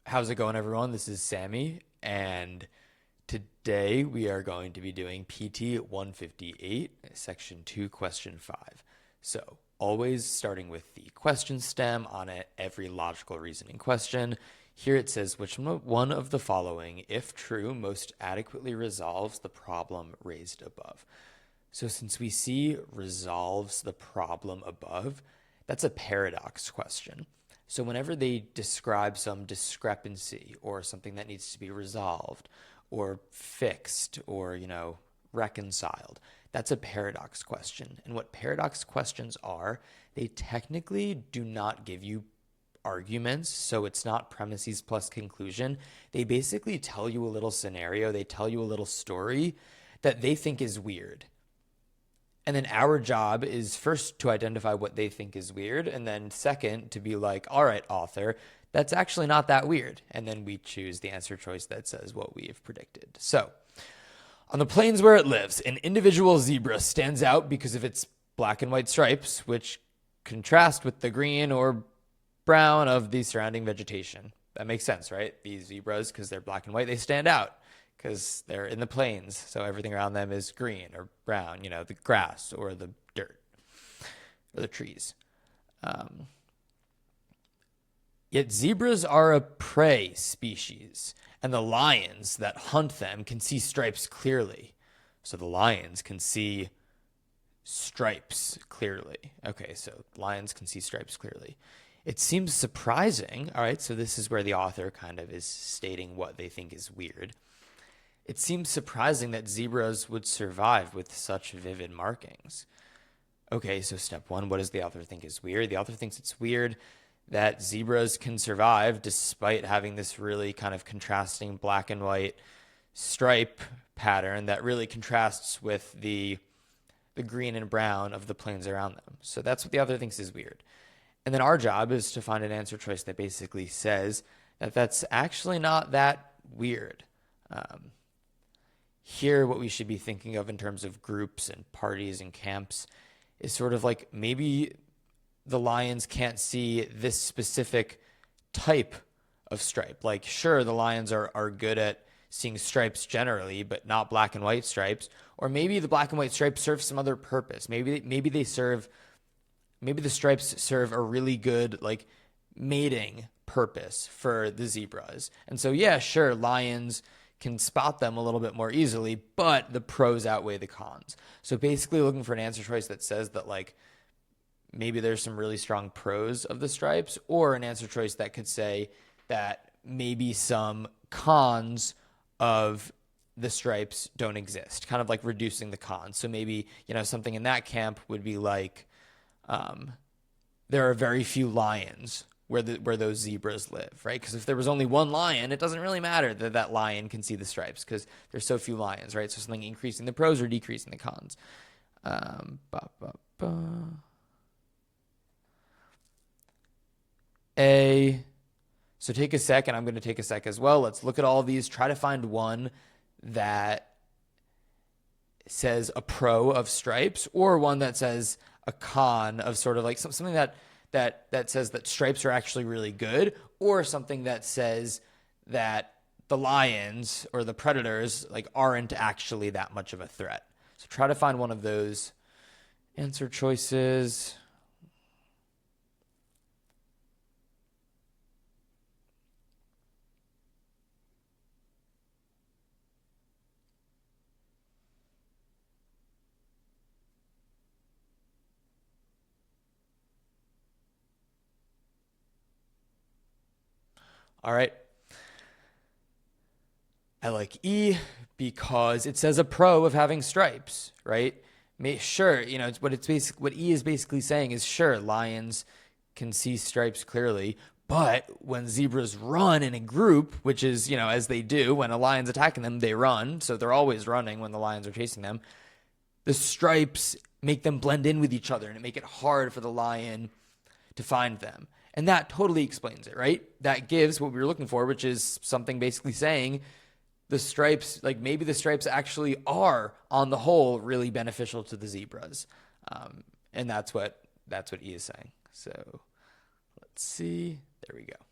How's it going, everyone? This is Sammy, and today we are going to be doing PT 158, Section 2, Question 5. So, always starting with the question stem on it, every logical reasoning question. Here it says, which one of the following, if true, most adequately resolves the problem raised above? So, since we see resolves the problem above, that's a paradox question. So whenever they describe some discrepancy or something that needs to be resolved or fixed or, reconciled, that's a paradox question. And what paradox questions are, they technically do not give you arguments, so it's not premises plus conclusion. They basically tell you a little scenario, they tell you a little story that they think is weird. And then our job is first to identify what they think is weird, and then second to be like, all right, author, that's actually not that weird. And then we choose the answer choice that says what we have predicted. So, on the plains where it lives, an individual zebra stands out because of its black and white stripes, which contrast with the green or brown of the surrounding vegetation. That makes sense, right? These zebras, because they're black and white, they stand out because they're in the plains, so everything around them is green or brown, the grass or the dirt or the trees. Yet zebras are a prey species, and the lions that hunt them can see stripes clearly. So the lions can see stripes clearly. Okay, so lions can see stripes clearly. It seems surprising. All right, so this is where the author kind of is stating what they think is weird. It seems surprising that zebras would survive with such vivid markings. Okay, so step one, what does the author think is weird? The author thinks it's weird that zebras can survive despite having this really kind of contrasting black and white stripe pattern that really contrasts with the green and brown of the plains around them. So that's what the author thinks is weird. And then our job is to find an answer choice that basically says that that's actually not that weird. Here, what we should be thinking of in terms of groups and parties and camps is sort of like maybe the lions can't see this specific type of stripe. Like, sure, the lions are good at seeing stripes generally, but not black and white stripes. Or maybe the black and white stripes serve some other purpose. Maybe the stripes serve a really good like mating purpose for the zebras. And so, yeah, sure, lions can spot them a little bit more easily, but the pros outweigh the cons. So basically looking for an answer choice that says that like maybe there's some really strong pros of the stripes, or an answer choice that could say that maybe some cons of the stripes don't exist, kind of like reducing the cons. So maybe, something in that camp would be like there are very few lions where those zebras live, right? Because if there was only one lion, it doesn't really matter that lion can see the stripes because there's so few lions, right? So something increasing the pros or decreasing the cons. So take a sec, and I'm going to take a sec as well. Let's look at all of these. Try to find one that says a pro of stripes or one that says a con of sort of like something that says that stripes are actually really good, or something that says that the lions or the predators like aren't actually that much of a threat. So try to find one of those answer choices. All right. I like E because it says a pro of having stripes, right? Sure, what E is basically saying is sure, lions can see stripes clearly, but when zebras run in a group, which is, as they do, when a lion's attacking them, they run. So they're always running when the lions are chasing them. The stripes make them blend in with each other and make it hard for the lion to find them. And that totally explains it, right? That gives what we were looking for, which is something basically saying the stripes, like maybe the stripes actually are on the whole really beneficial to the zebras. And that's what E is saying. So let's see. There we go.